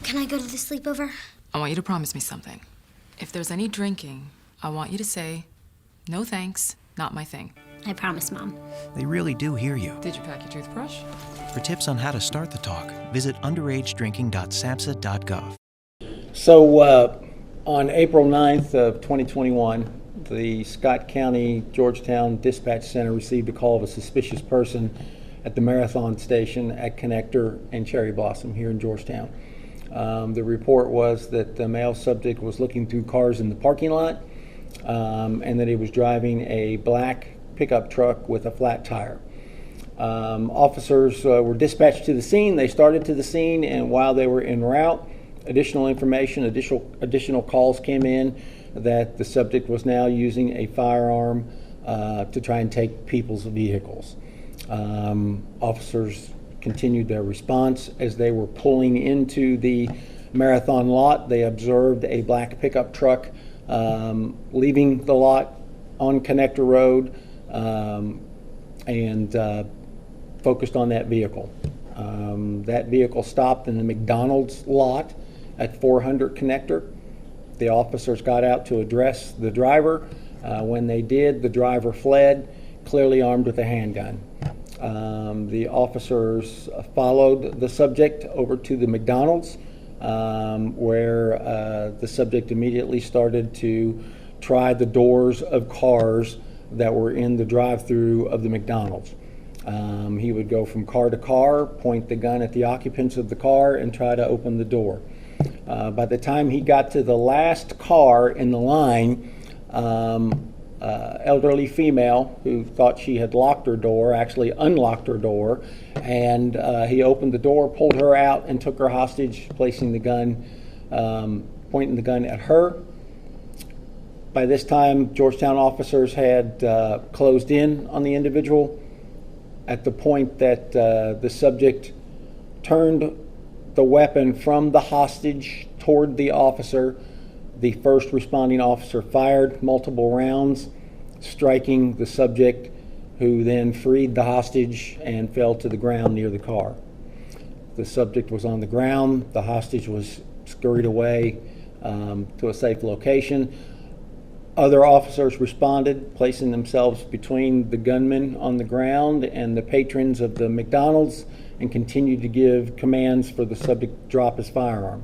Can I go to the sleepover? I want you to promise me something. If there's any drinking, I want you to say, "No thanks, not my thing." I promise, Mom. They really do hear you. Did you pack your toothbrush? For tips on how to start the talk, visit underagedrinking.samhsa.gov. So on April 9th of 2021, the Scott County Georgetown Dispatch Center received a call of a suspicious person at the Marathon station at Connector and Cherry Blossom here in Georgetown. The report was that the male subject was looking through cars in the parking lot and that he was driving a black pickup truck with a flat tire. Officers were dispatched to the scene. They started to the scene, and while they were en route, additional information, additional calls came in that the subject was now using a firearm to try and take people's vehicles. Officers continued their response. As they were pulling into the Marathon lot, they observed a black pickup truck leaving the lot on Connector Road and focused on that vehicle. That vehicle stopped in the McDonald's lot at 400 Connector. The officers got out to address the driver. When they did, the driver fled, clearly armed with a handgun. The officers followed the subject over to the McDonald's, where the subject immediately started to try the doors of cars that were in the drive-through of the McDonald's. He would go from car to car, point the gun at the occupants of the car, and try to open the door. By the time he got to the last car in the line, elderly female who thought she had locked her door actually unlocked her door, and he opened the door, pulled her out, and took her hostage, placing the gun, pointing the gun at her. By this time, Georgetown officers had closed in on the individual at the point that the subject turned the weapon from the hostage toward the officer. The first responding officer fired multiple rounds, striking the subject, who then freed the hostage and fell to the ground near the car. The subject was on the ground. The hostage was scurried away to a safe location. Other officers responded, placing themselves between the gunman on the ground and the patrons of the McDonald's, and continued to give commands for the subject to drop his firearm.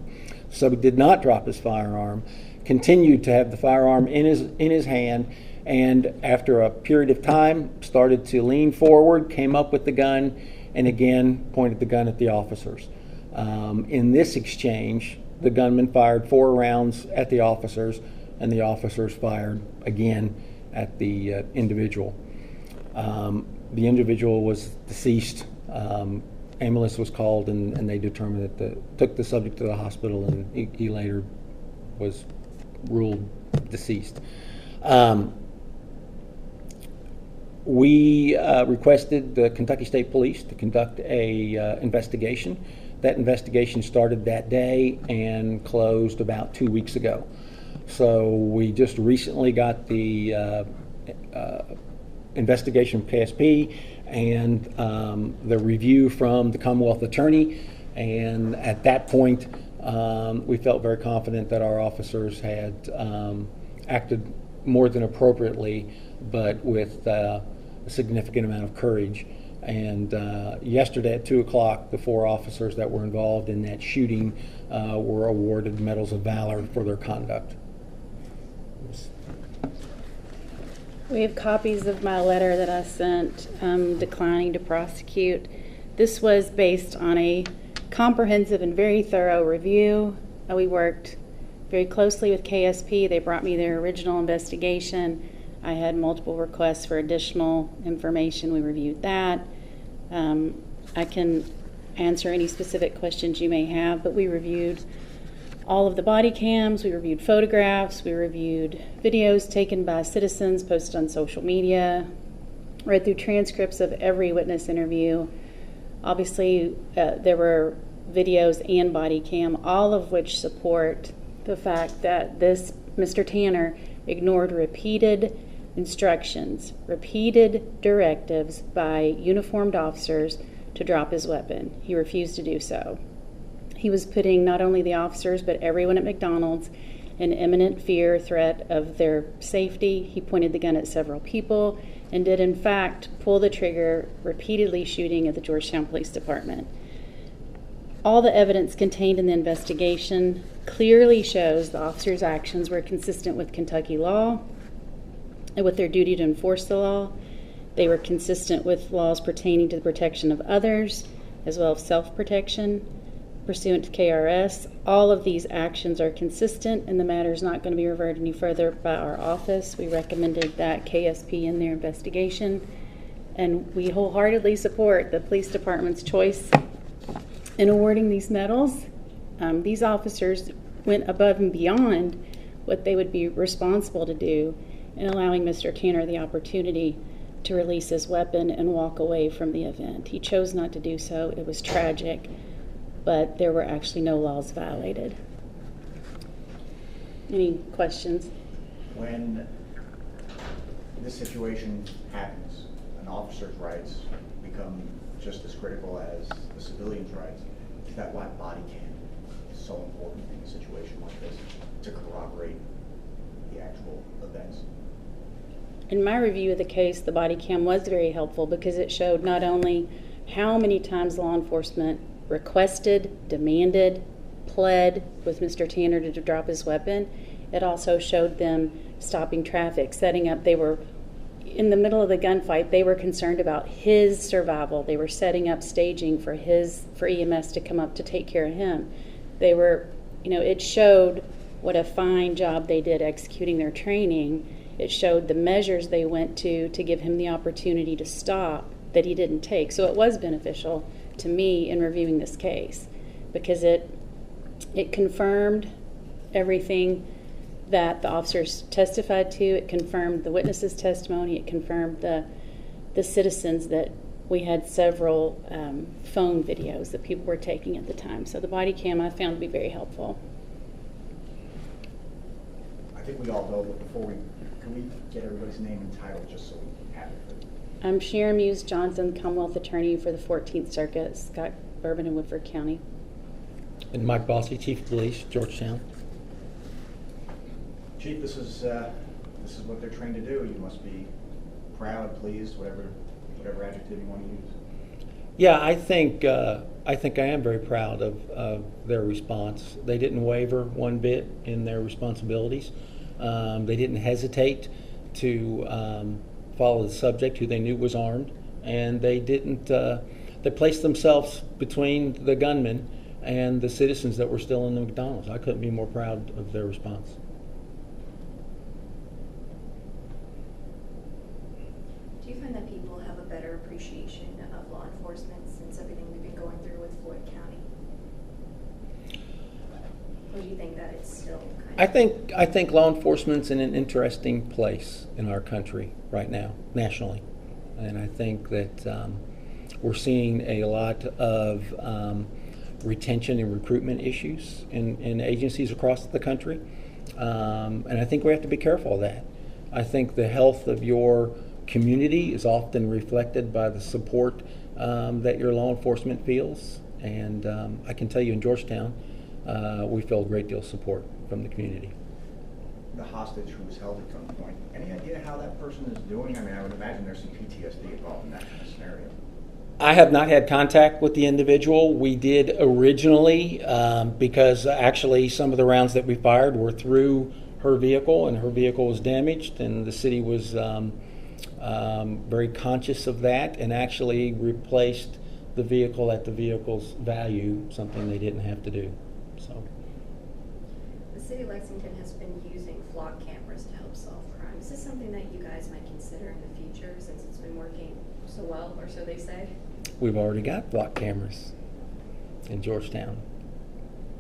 The subject did not drop his firearm, continued to have the firearm in his hand, and after a period of time started to lean forward, came up with the gun, and again pointed the gun at the officers. In this exchange, the gunman fired 4 rounds at the officers, and the officers fired again at the individual. The individual was deceased. Ambulance was called, and they determined that took the subject to the hospital, and he later was ruled deceased. We requested the Kentucky State Police to conduct a investigation. That investigation started that day and closed about 2 weeks ago. So we just recently got the investigation from KSP and the review from the Commonwealth Attorney, and at that point we felt very confident that our officers had acted more than appropriately, but with a significant amount of courage. And yesterday at 2 o'clock, the 4 officers that were involved in that shooting were awarded Medals of Valor for their conduct. We have copies of my letter that I sent declining to prosecute. This was based on a comprehensive and very thorough review. We worked very closely with KSP. They brought me their original investigation. I had multiple requests for additional information. We reviewed that. I can answer any specific questions you may have, but we reviewed all of the body cams, we reviewed photographs, we reviewed videos taken by citizens posted on social media, read through transcripts of every witness interview. Obviously, there were videos and body cam, all of which support the fact that this Mr. Tanner ignored repeated instructions, repeated directives by uniformed officers to drop his weapon. He refused to do so. He was putting not only the officers but everyone at McDonald's in imminent fear, threat of their safety. He pointed the gun at several people and did in fact pull the trigger, repeatedly shooting at the Georgetown Police Department. All the evidence contained in the investigation clearly shows the officers' actions were consistent with Kentucky law and with their duty to enforce the law. They were consistent with laws pertaining to the protection of others, as well as self-protection, pursuant to KRS. All of these actions are consistent, and the matter is not going to be referred any further by our office. We recommended that KSP in their investigation, and we wholeheartedly support the police department's choice in awarding these medals. These officers went above and beyond what they would be responsible to do in allowing Mr. Tanner the opportunity to release his weapon and walk away from the event. He chose not to do so. It was tragic, but there were actually no laws violated. Any questions? When this situation happens, an officer's rights become just as critical as the civilian's rights. Is that why body cam is so important in a situation like this, to corroborate the actual events? In my review of the case, the body cam was very helpful because it showed not only how many times law enforcement requested, demanded, pled with Mr. Tanner to drop his weapon, it also showed them stopping traffic, setting up. They were in the middle of the gunfight. They were concerned about his survival. They were setting up staging for EMS to come up to take care of him. They were, it showed what a fine job they did executing their training. It showed the measures they went to give him the opportunity to stop that he didn't take. So it was beneficial to me in reviewing this case because it confirmed everything that the officers testified to. It confirmed the witnesses' testimony. It confirmed the citizens that we had several phone videos that people were taking at the time. So the body cam I found to be very helpful. I think we all know, but can we get everybody's name and title just so we have it? I'm Sharon Muse Johnson, Commonwealth Attorney for the 14th Circuit, Scott, Bourbon, and Woodford County. And Mike Bossy, Chief of Police, Georgetown. Chief, this is what they're trained to do. You must be proud, pleased, whatever adjective you want to use. Yeah, I think I am very proud of their response. They didn't waver one bit in their responsibilities. They didn't hesitate to follow the subject who they knew was armed, and they didn't. They placed themselves between the gunmen and the citizens that were still in the McDonald's. I couldn't be more proud of their response. Do you find that people have a better appreciation of law enforcement since everything we've been going through with Floyd County? Or do you think that it's still kind of... I think law enforcement's in an interesting place in our country right now, nationally. And I think that we're seeing a lot of retention and recruitment issues in agencies across the country. And I think we have to be careful of that. I think the health of your community is often reflected by the support that your law enforcement feels. And I can tell you in Georgetown, we feel a great deal of support from the community. The hostage who was held at gunpoint, any idea how that person is doing? I mean, I would imagine there's some PTSD involved in that kind of scenario. I have not had contact with the individual. We did originally because actually some of the rounds that we fired were through her vehicle, and her vehicle was damaged, and the city was very conscious of that and actually replaced the vehicle at the vehicle's value, something they didn't have to do. So, the city of Lexington has been using flock cameras to help solve crime. Is this something that you guys might consider in the future since it's been working so well, or so they say? We've already got block cameras in Georgetown.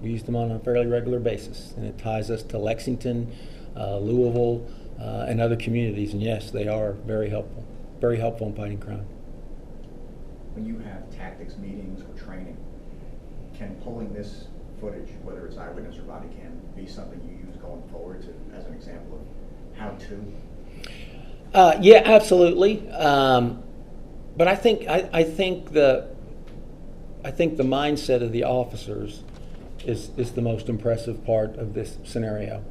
We use them on a fairly regular basis, and it ties us to Lexington, Louisville, and other communities. And yes, they are very helpful in fighting crime. When you have tactics meetings or training, can pulling this footage, whether it's eyewitness or body cam, be something you use going forward as an example of how to? Yeah, absolutely. But I think the mindset of the officers is the most impressive part of this scenario.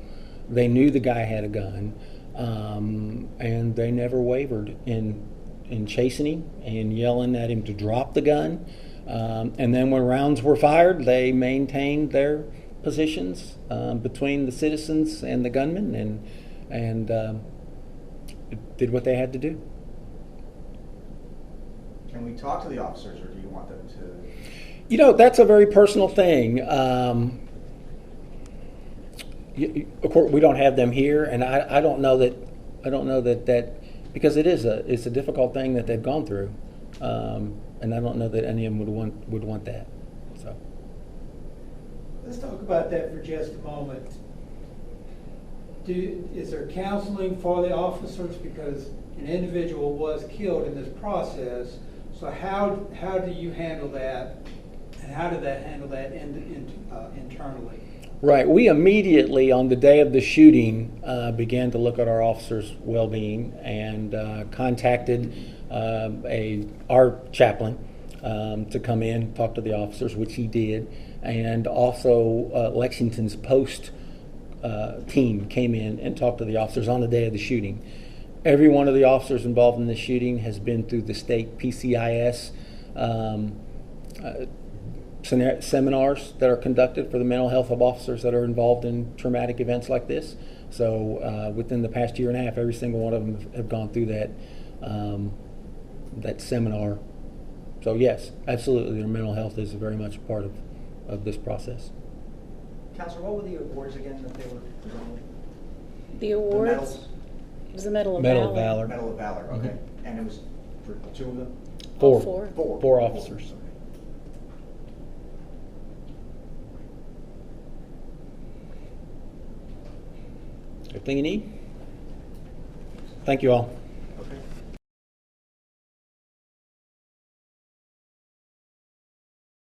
They knew the guy had a gun, and they never wavered in chasing him and yelling at him to drop the gun. And then when rounds were fired, they maintained their positions between the citizens and the gunmen, and did what they had to do. Can we talk to the officers, or do you want them to? You know, that's a very personal thing. Of course, we don't have them here, and I don't know that because it's a difficult thing that they've gone through, and I don't know that any of them would want that. So let's talk about that for just a moment. Is there counseling for the officers, because an individual was killed in this process? So how do you handle that, and how did that handle that internally? Right. We immediately, on the day of the shooting, began to look at our officers' well-being and contacted our chaplain to come in, talk to the officers, which he did, and also Lexington's post team came in and talked to the officers on the day of the shooting. Every one of the officers involved in the shooting has been through the state PCIS seminars that are conducted for the mental health of officers that are involved in traumatic events like this. So within the past year and a half, every single one of them have gone through that seminar. So yes, absolutely, their mental health is very much a part of this process. Counselor, what were the awards again that they were presenting? The awards? medals? It was the Medal of Medal of Valor. Valor. Medal of Valor, okay. Mhm. And it was for two of them? All Four. four. Four officers. Everything you need? Thank you all.